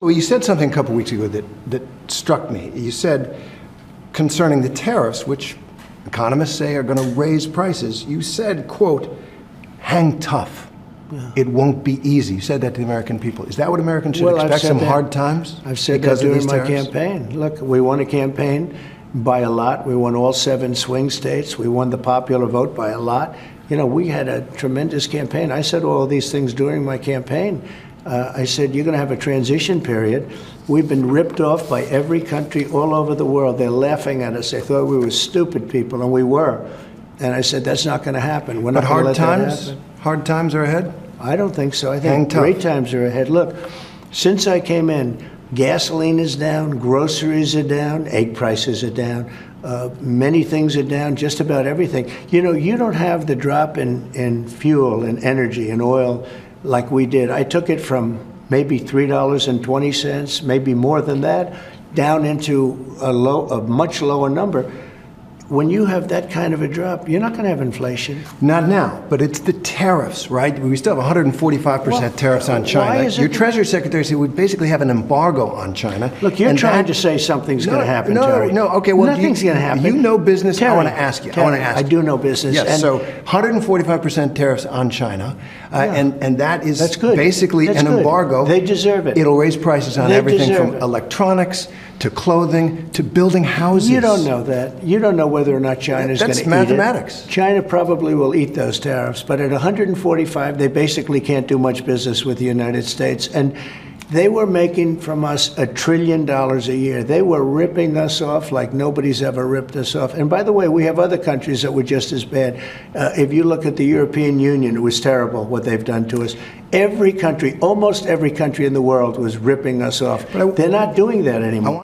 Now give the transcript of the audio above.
Well, you said something a couple weeks ago that struck me. You said concerning the tariffs, which economists say are going to raise prices, you said, quote, hang tough. Yeah. It won't be easy. You said that to the American people. Is that what Americans should expect, some hard times? I've said that during my campaign. Look, we won a campaign by a lot. We won all 7 swing states. We won the popular vote by a lot. You know, we had a tremendous campaign. I said all of these things during my campaign. I said, you're going to have a transition period. We've been ripped off by every country all over the world. They're laughing at us. They thought we were stupid people, and we were. And I said, that's not going to happen. We're not going to let that happen. Hard times are ahead? I don't think so. I think great times are ahead. Look, since I came in, gasoline is down, groceries are down, egg prices are down, many things are down, just about everything. You know, you don't have the drop in fuel and energy and oil like we did. I took it from maybe $3.20, maybe more than that, down into a much lower number. When you have that kind of a drop, you're not going to have inflation. Not now, but it's the tariffs, right? We still have 145% tariffs on China. Your Treasury Secretary said we basically have an embargo on China. Look, you're trying to say something's going to happen, Terry. No, okay, well, nothing's going to happen. You know business. Terry, I want to ask you. I do know business. Yes, so 145% tariffs on China, and that is basically an embargo. They deserve it. It'll raise prices on everything from electronics to clothing to building houses. You don't know that. You don't know whether or not China is going to eat it. That's mathematics. China probably will eat those tariffs, but at 145, they basically can't do much business with the United States. And they were making from us $1 trillion a year. They were ripping us off like nobody's ever ripped us off. And by the way, we have other countries that were just as bad. If you look at the European Union, it was terrible what they've done to us. Every country, almost every country in the world was ripping us off. They're not doing that anymore.